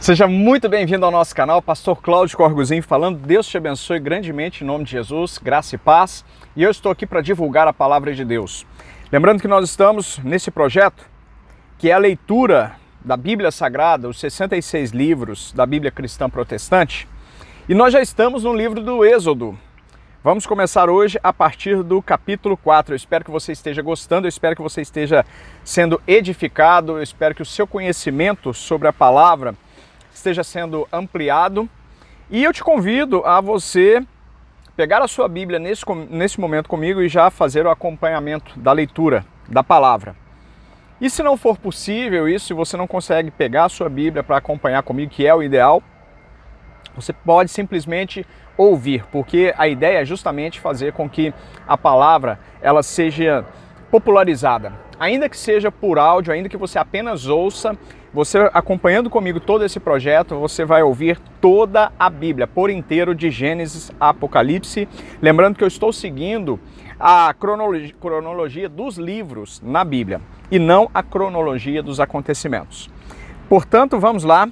Seja muito bem-vindo ao nosso canal, Pastor Cláudio Corguzinho falando. Deus te abençoe grandemente em nome de Jesus, graça e paz. E eu estou aqui para divulgar a palavra de Deus. Lembrando que nós estamos nesse projeto, que é a leitura da Bíblia Sagrada, os 66 livros da Bíblia Cristã Protestante. E nós já estamos no livro do Êxodo. Vamos começar hoje a partir do capítulo 4. Eu espero que você esteja gostando, eu espero que você esteja sendo edificado, eu espero que o seu conhecimento sobre a palavra esteja sendo ampliado. E eu te convido a você pegar a sua Bíblia nesse momento comigo e já fazer o acompanhamento da leitura da palavra. E se não for possível isso, se você não consegue pegar a sua Bíblia para acompanhar comigo, que é o ideal, você pode simplesmente ouvir, porque a ideia é justamente fazer com que a palavra ela seja popularizada. Ainda que seja por áudio, ainda que você apenas ouça, você acompanhando comigo todo esse projeto, você vai ouvir toda a Bíblia, por inteiro, de Gênesis a Apocalipse. Lembrando que eu estou seguindo a cronologia dos livros na Bíblia e não a cronologia dos acontecimentos. Portanto, vamos lá,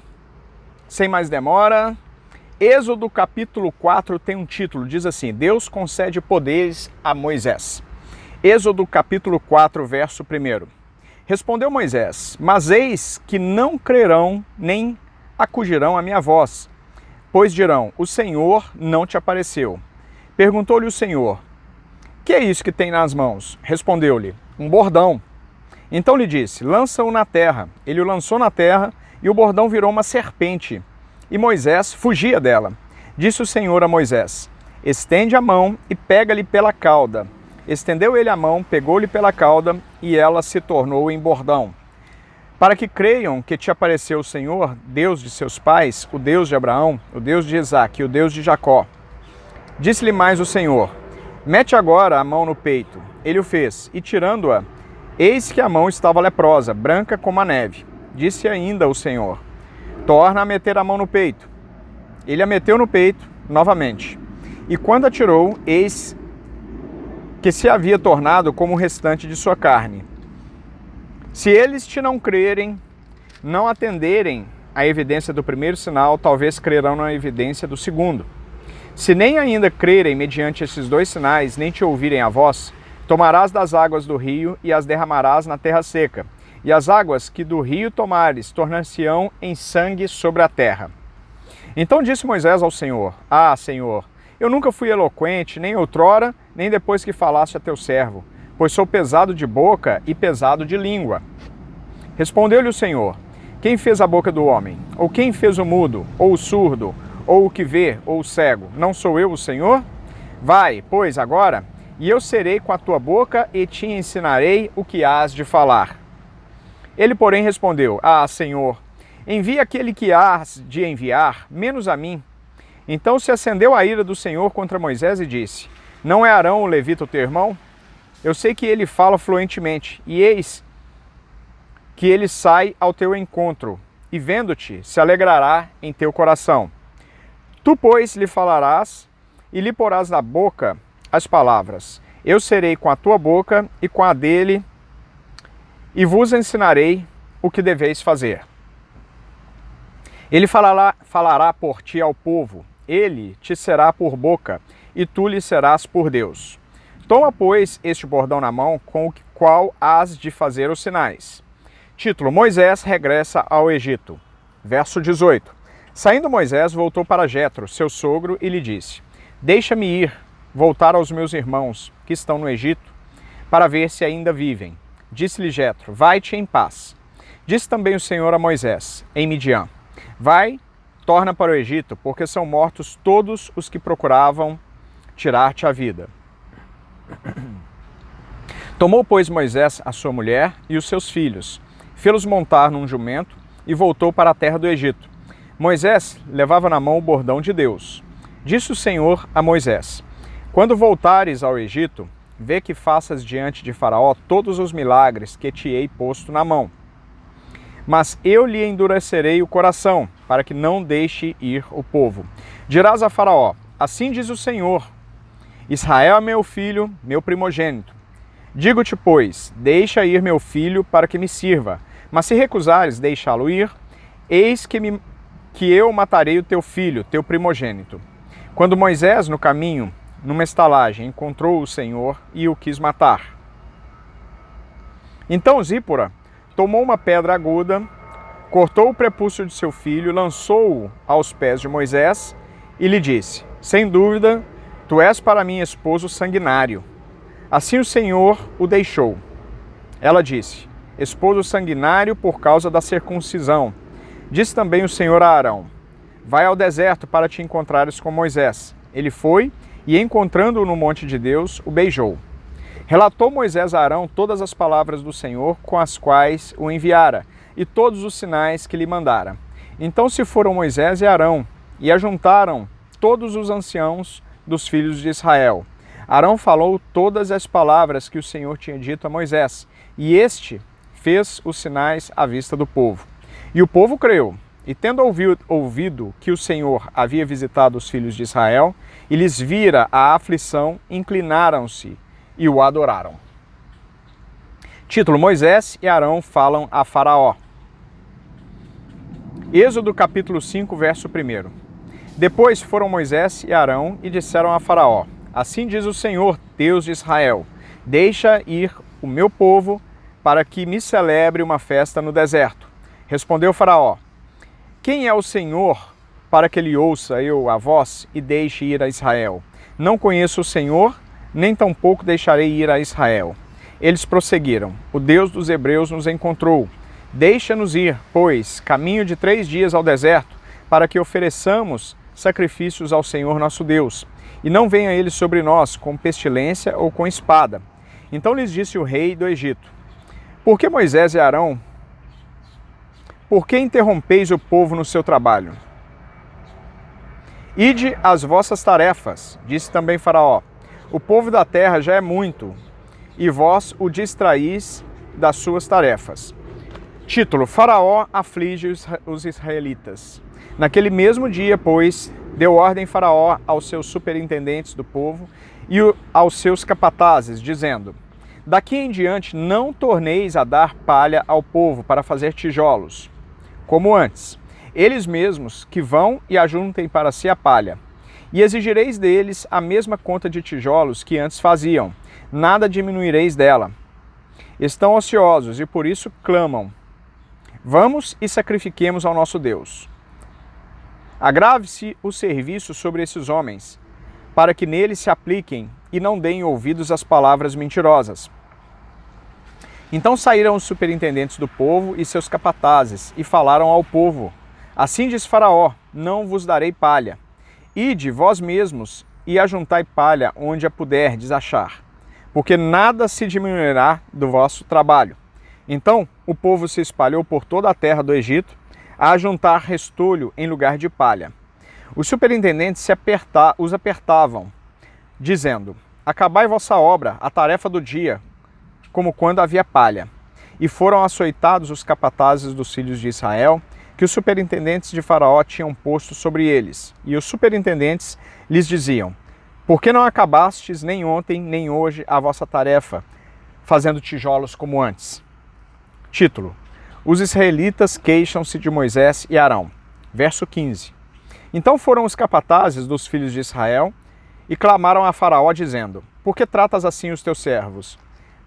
sem mais demora. Êxodo capítulo 4 tem um título, diz assim: Deus concede poderes a Moisés. Êxodo capítulo 4, verso 1. Respondeu Moisés: Mas eis que não crerão nem acudirão à minha voz, pois dirão: O Senhor não te apareceu. Perguntou-lhe o Senhor: Que é isso que tem nas mãos? Respondeu-lhe: Um bordão. Então lhe disse: Lança-o na terra. Ele o lançou na terra e o bordão virou uma serpente. E Moisés fugia dela. Disse o Senhor a Moisés: Estende a mão e pega-lhe pela cauda. Estendeu ele a mão, pegou-lhe pela cauda, e ela se tornou em bordão. Para que creiam que te apareceu o Senhor, Deus de seus pais, o Deus de Abraão, o Deus de Isaque e o Deus de Jacó. Disse-lhe mais o Senhor: Mete agora a mão no peito. Ele o fez, e tirando-a, eis que a mão estava leprosa, branca como a neve. Disse ainda o Senhor: Torna a meter a mão no peito. Ele a meteu no peito novamente. E quando a tirou, eis que se havia tornado como o restante de sua carne. Se eles te não crerem, não atenderem à evidência do primeiro sinal, talvez crerão na evidência do segundo. Se nem ainda crerem mediante esses dois sinais, nem te ouvirem a voz, tomarás das águas do rio e as derramarás na terra seca. E as águas que do rio tomares tornar-se-ão em sangue sobre a terra. Então disse Moisés ao Senhor: Ah, Senhor, eu nunca fui eloquente, nem outrora, nem depois que falaste a teu servo, pois sou pesado de boca e pesado de língua. Respondeu-lhe o Senhor: Quem fez a boca do homem? Ou quem fez o mudo, ou o surdo, ou o que vê, ou o cego? Não sou eu o Senhor? Vai, pois, agora, e eu serei com a tua boca e te ensinarei o que hás de falar. Ele, porém, respondeu: Ah, Senhor, envia aquele que hás de enviar, menos a mim. Então se acendeu a ira do Senhor contra Moisés e disse: Não é Arão o levita o teu irmão? Eu sei que ele fala fluentemente, e eis que ele sai ao teu encontro, e vendo-te, se alegrará em teu coração. Tu, pois, lhe falarás, e lhe porás na boca as palavras. Eu serei com a tua boca e com a dele, e vos ensinarei o que deveis fazer. Ele falará por ti ao povo, ele te será por boca, e tu lhe serás por Deus. Toma, pois, este bordão na mão, com o qual hás de fazer os sinais. Título: Moisés regressa ao Egito. Verso 18. Saindo Moisés, voltou para Jetro, seu sogro, e lhe disse: Deixa-me ir, voltar aos meus irmãos, que estão no Egito, para ver se ainda vivem. Disse-lhe Jetro: Vai-te em paz. Disse também o Senhor a Moisés, em Midian: Vai, torna para o Egito, porque são mortos todos os que procuravam tirar-te a vida. Tomou, pois, Moisés a sua mulher e os seus filhos, fê-los montar num jumento e voltou para a terra do Egito. Moisés levava na mão o bordão de Deus. Disse o Senhor a Moisés: Quando voltares ao Egito, vê que faças diante de Faraó todos os milagres que te hei posto na mão. Mas eu lhe endurecerei o coração, para que não deixe ir o povo. Dirás a Faraó: Assim diz o Senhor: Israel é meu filho, meu primogênito. Digo-te, pois, deixa ir meu filho para que me sirva. Mas se recusares deixá-lo ir, eis que me que eu matarei o teu filho, teu primogênito. Quando Moisés, no caminho, numa estalagem, encontrou o Senhor e o quis matar. Então Zípora tomou uma pedra aguda, cortou o prepúcio de seu filho, lançou-o aos pés de Moisés e lhe disse: sem dúvida, tu és para mim esposo sanguinário. Assim o Senhor o deixou. Ela disse: esposo sanguinário por causa da circuncisão. Disse também o Senhor a Arão: vai ao deserto para te encontrares com Moisés. Ele foi e, encontrando-o no monte de Deus, o beijou. Relatou Moisés a Arão todas as palavras do Senhor com as quais o enviara, e todos os sinais que lhe mandara. Então se foram Moisés e Arão, e ajuntaram todos os anciãos dos filhos de Israel. Arão falou todas as palavras que o Senhor tinha dito a Moisés, e este fez os sinais à vista do povo. E o povo creu, e tendo ouvido que o Senhor havia visitado os filhos de Israel, e lhes vira a aflição, inclinaram-se e o adoraram. Título: Moisés e Arão falam a Faraó. Êxodo capítulo 5, verso 1. Depois foram Moisés e Arão e disseram a Faraó: assim diz o Senhor, Deus de Israel: deixa ir o meu povo para que me celebre uma festa no deserto. Respondeu Faraó: quem é o Senhor para que ele ouça eu a voz e deixe ir a Israel? Não conheço o Senhor, nem tampouco deixarei ir a Israel. Eles prosseguiram: o Deus dos hebreus nos encontrou. Deixa-nos ir, pois, caminho de 3 dias ao deserto, para que ofereçamos sacrifícios ao Senhor nosso Deus, e não venha ele sobre nós com pestilência ou com espada. Então lhes disse o rei do Egito: por que Moisés e Arão, por que interrompeis o povo no seu trabalho? Ide às vossas tarefas, disse também Faraó. O povo da terra já é muito, e vós o distraís das suas tarefas. Título: Faraó aflige os israelitas. Naquele mesmo dia, pois, deu ordem Faraó aos seus superintendentes do povo e aos seus capatazes, dizendo: daqui em diante não torneis a dar palha ao povo para fazer tijolos, como antes. Eles mesmos que vão e ajuntem para si a palha. E exigireis deles a mesma conta de tijolos que antes faziam. Nada diminuireis dela. Estão ociosos e por isso clamam: vamos e sacrifiquemos ao nosso Deus. Agrave-se o serviço sobre esses homens, para que neles se apliquem e não deem ouvidos às palavras mentirosas. Então saíram os superintendentes do povo e seus capatazes e falaram ao povo: assim diz Faraó: não vos darei palha. Ide vós mesmos e ajuntai palha onde a puderdes achar, porque nada se diminuirá do vosso trabalho. Então o povo se espalhou por toda a terra do Egito, a ajuntar restolho em lugar de palha. Os superintendentes os apertavam, dizendo: acabai vossa obra, a tarefa do dia, como quando havia palha. E foram açoitados os capatazes dos filhos de Israel, que os superintendentes de Faraó tinham posto sobre eles. E os superintendentes lhes diziam: por que não acabastes nem ontem nem hoje a vossa tarefa, fazendo tijolos como antes? Título: os israelitas queixam-se de Moisés e Arão. Verso 15. Então foram os capatazes dos filhos de Israel e clamaram a Faraó, dizendo: por que tratas assim os teus servos?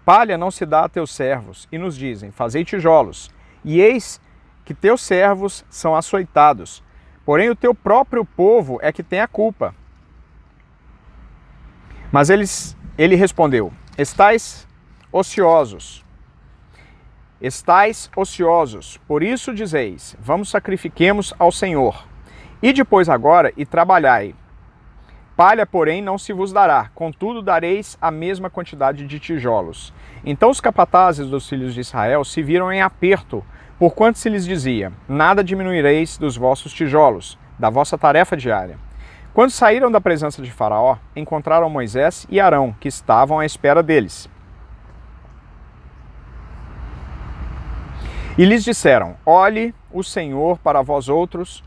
Palha não se dá a teus servos, e nos dizem: fazei tijolos. E eis que teus servos são açoitados, porém o teu próprio povo é que tem a culpa. Mas ele respondeu: estais ociosos, por isso dizeis: vamos sacrifiquemos ao Senhor. E depois agora e trabalhai. Palha, porém, não se vos dará, contudo dareis a mesma quantidade de tijolos. Então os capatazes dos filhos de Israel se viram em aperto, porquanto se lhes dizia: nada diminuireis dos vossos tijolos, da vossa tarefa diária. Quando saíram da presença de Faraó, encontraram Moisés e Arão, que estavam à espera deles. E lhes disseram: olhe o Senhor para vós outros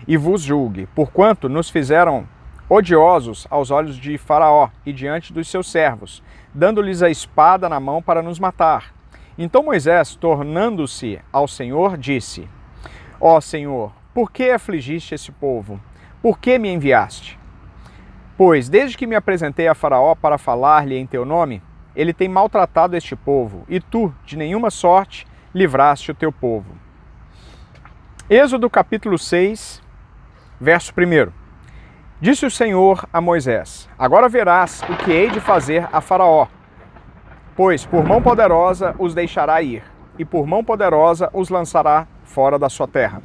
e vos julgue, porquanto nos fizeram odiosos aos olhos de Faraó e diante dos seus servos, dando-lhes a espada na mão para nos matar. Então Moisés, tornando-se ao Senhor, disse: ó Senhor, Por que afligiste esse povo? Por que me enviaste? Pois, desde que me apresentei a Faraó para falar-lhe em teu nome, ele tem maltratado este povo, e tu, de nenhuma sorte, livraste o teu povo. Êxodo capítulo 6, verso 1. Disse o Senhor a Moisés: agora verás o que hei de fazer a Faraó, pois por mão poderosa os deixará ir, e por mão poderosa os lançará fora da sua terra.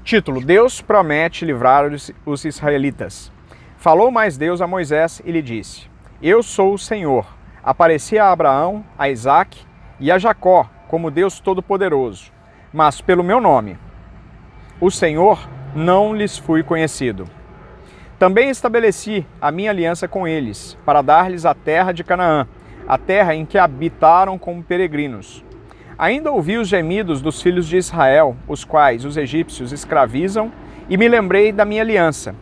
Título: Deus promete livrar os israelitas. Falou mais Deus a Moisés e lhe disse: eu sou o Senhor. Apareci a Abraão, a Isaque e a Jacó como Deus Todo-Poderoso, mas pelo meu nome, o Senhor, não lhes fui conhecido. Também estabeleci a minha aliança com eles, para dar-lhes a terra de Canaã, a terra em que habitaram como peregrinos. Ainda ouvi os gemidos dos filhos de Israel, os quais os egípcios escravizam, e me lembrei da minha aliança.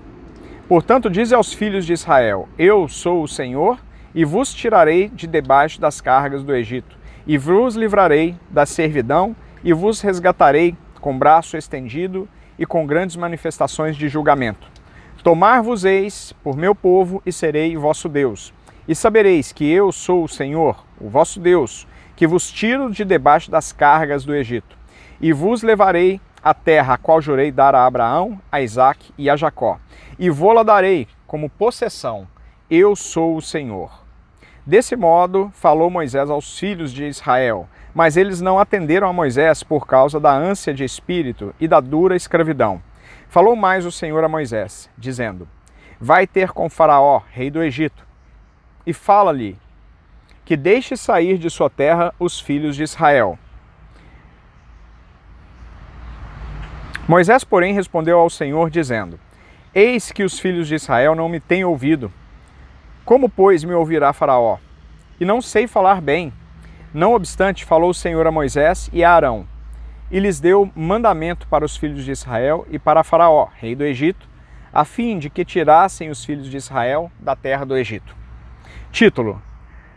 Portanto, dize aos filhos de Israel: eu sou o Senhor, e vos tirarei de debaixo das cargas do Egito, e vos livrarei da servidão, e vos resgatarei com braço estendido e com grandes manifestações de julgamento. Tomar-vos-eis por meu povo, e serei vosso Deus. E sabereis que eu sou o Senhor, o vosso Deus, que vos tiro de debaixo das cargas do Egito, e vos levarei à terra a qual jurei dar a Abraão, a Isaque e a Jacó, e vô-la darei como possessão. Eu sou o Senhor. Desse modo falou Moisés aos filhos de Israel, mas eles não atenderam a Moisés por causa da ânsia de espírito e da dura escravidão. Falou mais o Senhor a Moisés, dizendo: vai ter com Faraó, rei do Egito, e fala-lhe que deixe sair de sua terra os filhos de Israel. Moisés, porém, respondeu ao Senhor, dizendo: eis que os filhos de Israel não me têm ouvido. Como, pois, me ouvirá Faraó? E não sei falar bem. Não obstante, falou o Senhor a Moisés e a Arão, e lhes deu mandamento para os filhos de Israel e para Faraó, rei do Egito, a fim de que tirassem os filhos de Israel da terra do Egito. Título: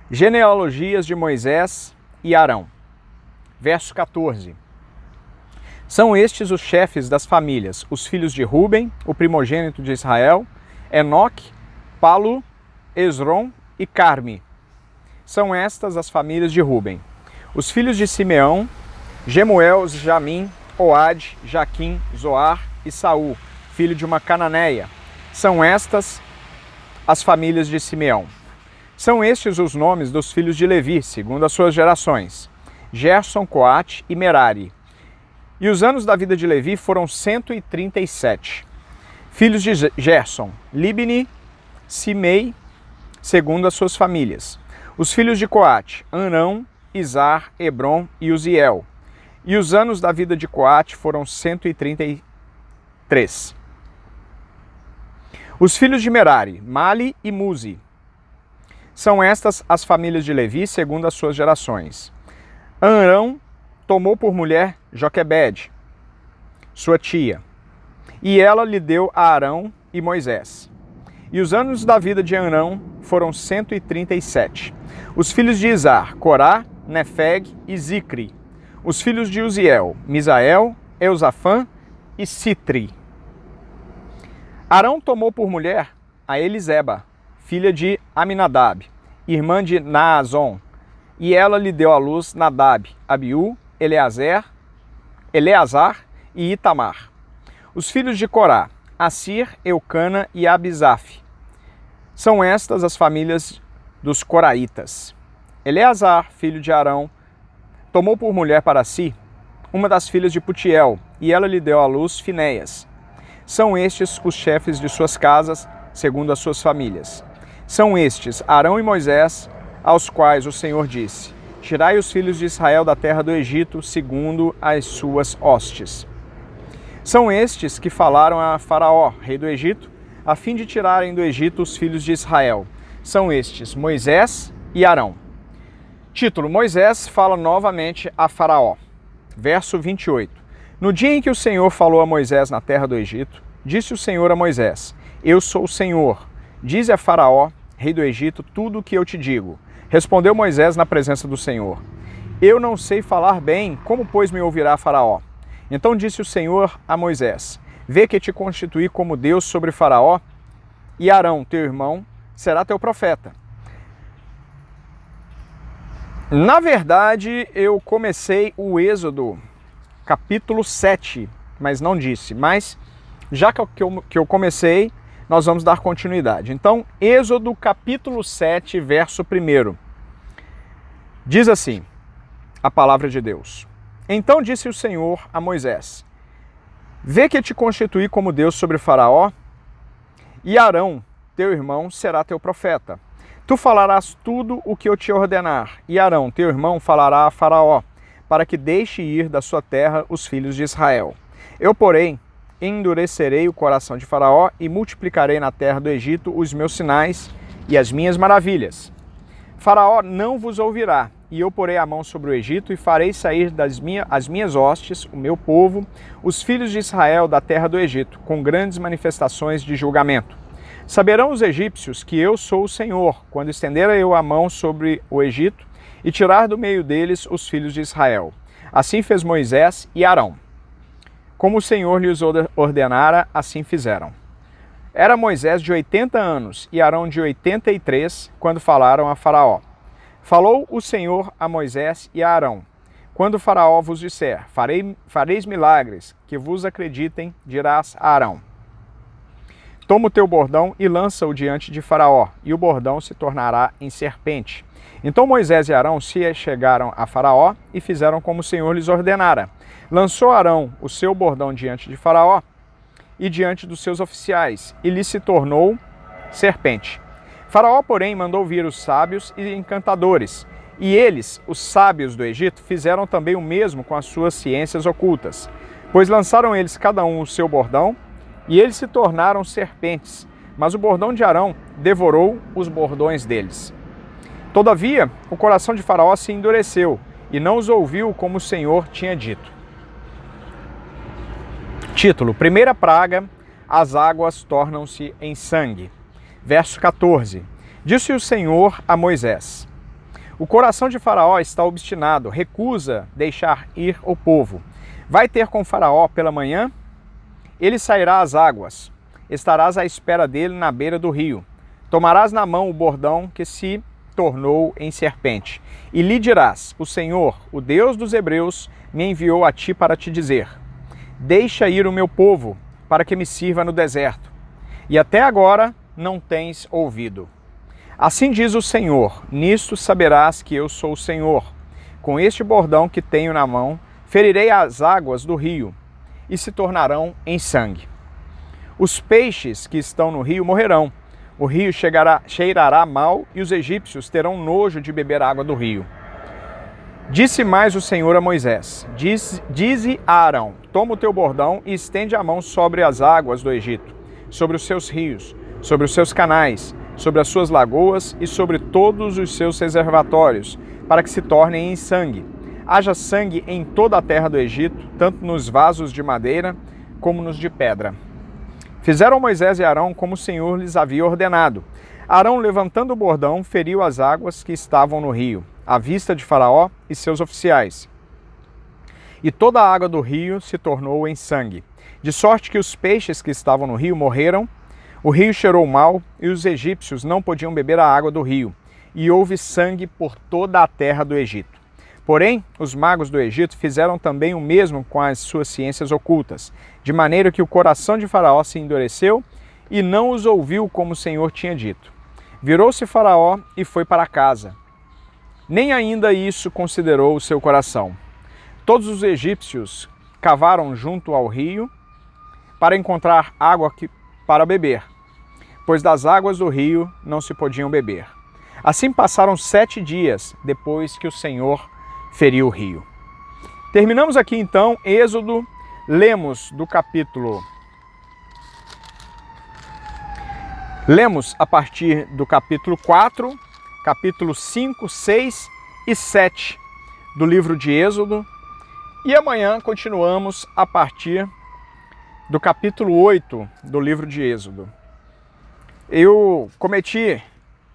Genealogias de Moisés e Arão. Verso 14. São estes os chefes das famílias, os filhos de Ruben, o primogênito de Israel, Enoque, Palu, Esrom e Carmi. São estas as famílias de Ruben. Os filhos de Simeão, Gemuel, Jamim, Oade, Jaquim, Zoar e Saul, filho de uma cananeia. São estas as famílias de Simeão. São estes os nomes dos filhos de Levi, segundo as suas gerações: Gerson, Coate e Merari. E os anos da vida de Levi foram 137. Filhos de Gerson: Libni, Simei, segundo as suas famílias. Os filhos de Coate: Anão, Izar, Hebron e Uziel. E os anos da vida de Coate foram 133. Os filhos de Merari: Mali e Muzi. São estas as famílias de Levi, segundo as suas gerações. Arão tomou por mulher Joquebede, sua tia, e ela lhe deu a Arão e Moisés. E os anos da vida de Arão foram 137. Os filhos de Izar: Corá, Nefeg e Zicri. Os filhos de Uziel: Misael, Eusafã e Sitri. Arão tomou por mulher a Eliseba, filha de Aminadab, irmã de Naazon, e ela lhe deu à luz Nadab, Abiú, Eleazar e Itamar. Os filhos de Corá: Assir, Eucana e Abisaf. São estas as famílias dos coraitas. Eleazar, filho de Arão, tomou por mulher para si uma das filhas de Putiel, e ela lhe deu à luz Finéias. São estes os chefes de suas casas, segundo as suas famílias. São estes Arão e Moisés, aos quais o Senhor disse: tirai os filhos de Israel da terra do Egito, segundo as suas hostes. São estes que falaram a Faraó, rei do Egito, a fim de tirarem do Egito os filhos de Israel. São estes Moisés e Arão. Título: Moisés fala novamente a Faraó. Verso 28. No dia em que o Senhor falou a Moisés na terra do Egito, disse o Senhor a Moisés: eu sou o Senhor. Dize a Faraó, rei do Egito, tudo o que eu te digo. Respondeu Moisés na presença do Senhor: eu não sei falar bem, como pois me ouvirá Faraó? Então disse o Senhor a Moisés: Vê que te constituí como Deus sobre Faraó, e Arão, teu irmão, será teu profeta. Na verdade, eu comecei o Êxodo, capítulo 7, mas não disse. Mas, já que eu comecei, nós vamos dar continuidade. Então, Êxodo, capítulo 7, verso 1. Diz assim, a palavra de Deus. Então disse o Senhor a Moisés, vê que te constituí como Deus sobre Faraó, e Arão, teu irmão, será teu profeta. Tu falarás tudo o que eu te ordenar, e Arão, teu irmão, falará a Faraó, para que deixe ir da sua terra os filhos de Israel. Eu, porém, endurecerei o coração de Faraó e multiplicarei na terra do Egito os meus sinais e as minhas maravilhas. Faraó não vos ouvirá, e eu porei a mão sobre o Egito e farei sair as minhas hostes, o meu povo, os filhos de Israel da terra do Egito, com grandes manifestações de julgamento. Saberão os egípcios que eu sou o Senhor, quando estender eu a mão sobre o Egito e tirar do meio deles os filhos de Israel. Assim fez Moisés e Arão. Como o Senhor lhes ordenara, assim fizeram. Era Moisés de 80 anos e Arão de 83, quando falaram a Faraó. Falou o Senhor a Moisés e a Arão. Quando Faraó vos disser, fareis milagres, que vos acreditem, dirás a Arão. Toma o teu bordão e lança-o diante de Faraó, e o bordão se tornará em serpente. Então Moisés e Arão se chegaram a Faraó e fizeram como o Senhor lhes ordenara. Lançou Arão o seu bordão diante de Faraó e diante dos seus oficiais, e lhe se tornou serpente. Faraó, porém, mandou vir os sábios e encantadores, e eles, os sábios do Egito, fizeram também o mesmo com as suas ciências ocultas, pois lançaram eles cada um o seu bordão, e eles se tornaram serpentes, mas o bordão de Arão devorou os bordões deles. Todavia, o coração de Faraó se endureceu, e não os ouviu como o Senhor tinha dito. Título: Primeira praga, as águas tornam-se em sangue. Verso 14. Disse o Senhor a Moisés: o coração de Faraó está obstinado, recusa deixar ir o povo. Vai ter com Faraó pela manhã, ele sairá às águas. Estarás à espera dele na beira do rio. Tomarás na mão o bordão que se tornou em serpente, e lhe dirás: o Senhor, o Deus dos hebreus, me enviou a ti para te dizer: deixa ir o meu povo, para que me sirva no deserto. E até agora não tens ouvido. Assim diz o Senhor: nisto saberás que eu sou o Senhor. Com este bordão que tenho na mão, ferirei as águas do rio, e se tornarão em sangue. Os peixes que estão no rio morrerão. O rio cheirará mal, e os egípcios terão nojo de beber água do rio. Disse mais o Senhor a Moisés: dize a Arão: toma o teu bordão e estende a mão sobre as águas do Egito, sobre os seus rios, sobre os seus canais, sobre as suas lagoas e sobre todos os seus reservatórios, para que se tornem em sangue. Haja sangue em toda a terra do Egito, tanto nos vasos de madeira como nos de pedra. Fizeram Moisés e Arão como o Senhor lhes havia ordenado. Arão, levantando o bordão, feriu as águas que estavam no rio, à vista de Faraó e seus oficiais. E toda a água do rio se tornou em sangue, de sorte que os peixes que estavam no rio morreram. O rio cheirou mal, e os egípcios não podiam beber a água do rio, e houve sangue por toda a terra do Egito. Porém, os magos do Egito fizeram também o mesmo com as suas ciências ocultas, de maneira que o coração de Faraó se endureceu e não os ouviu como o Senhor tinha dito. Virou-se Faraó e foi para casa. Nem ainda isso considerou o seu coração. Todos os egípcios cavaram junto ao rio para encontrar água para beber, pois das águas do rio não se podiam beber. Assim passaram 7 dias depois que o Senhor feriu o rio. Terminamos aqui então Êxodo, lemos a partir do capítulo 4, capítulo 5, 6 e 7 do livro de Êxodo, e amanhã continuamos a partir do capítulo 8 do livro de Êxodo. Eu cometi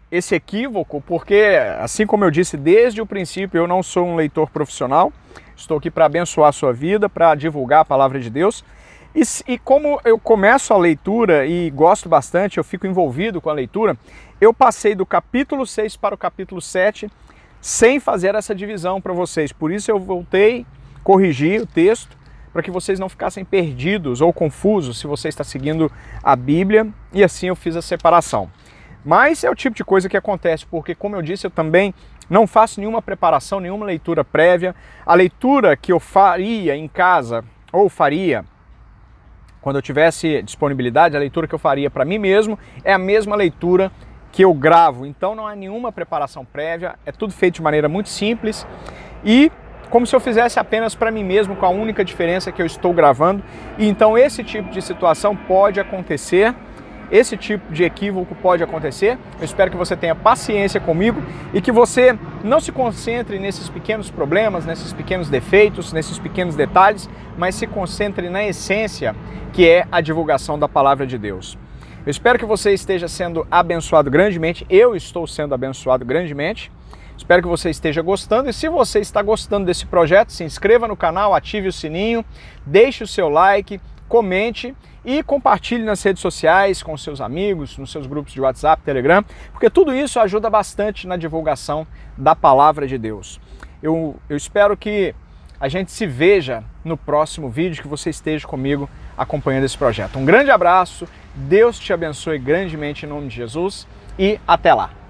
esse equívoco porque, assim como eu disse desde o princípio, eu não sou um leitor profissional, estou aqui para abençoar a sua vida, para divulgar a palavra de Deus, E como eu começo a leitura e gosto bastante, eu fico envolvido com a leitura, eu passei do capítulo 6 para o capítulo 7 sem fazer essa divisão para vocês. Por isso eu voltei, corrigi o texto, para que vocês não ficassem perdidos ou confusos se você está seguindo a Bíblia, e assim eu fiz a separação. Mas é o tipo de coisa que acontece, porque, como eu disse, eu também não faço nenhuma preparação, nenhuma leitura prévia. A leitura que eu faria em casa, ou faria quando eu tivesse disponibilidade, a leitura que eu faria para mim mesmo, é a mesma leitura que eu gravo. Então não há nenhuma preparação prévia, é tudo feito de maneira muito simples e como se eu fizesse apenas para mim mesmo, com a única diferença que eu estou gravando. E então esse tipo de situação pode acontecer, esse tipo de equívoco pode acontecer. Eu espero que você tenha paciência comigo e que você não se concentre nesses pequenos problemas, nesses pequenos defeitos, nesses pequenos detalhes, mas se concentre na essência, que é a divulgação da palavra de Deus. Eu espero que você esteja sendo abençoado grandemente, eu estou sendo abençoado grandemente. Espero que você esteja gostando, e se você está gostando desse projeto, se inscreva no canal, ative o sininho, deixe o seu like, comente e compartilhe nas redes sociais com seus amigos, nos seus grupos de WhatsApp, Telegram, porque tudo isso ajuda bastante na divulgação da palavra de Deus. Eu espero que a gente se veja no próximo vídeo, que você esteja comigo acompanhando esse projeto. Um grande abraço, Deus te abençoe grandemente em nome de Jesus e até lá!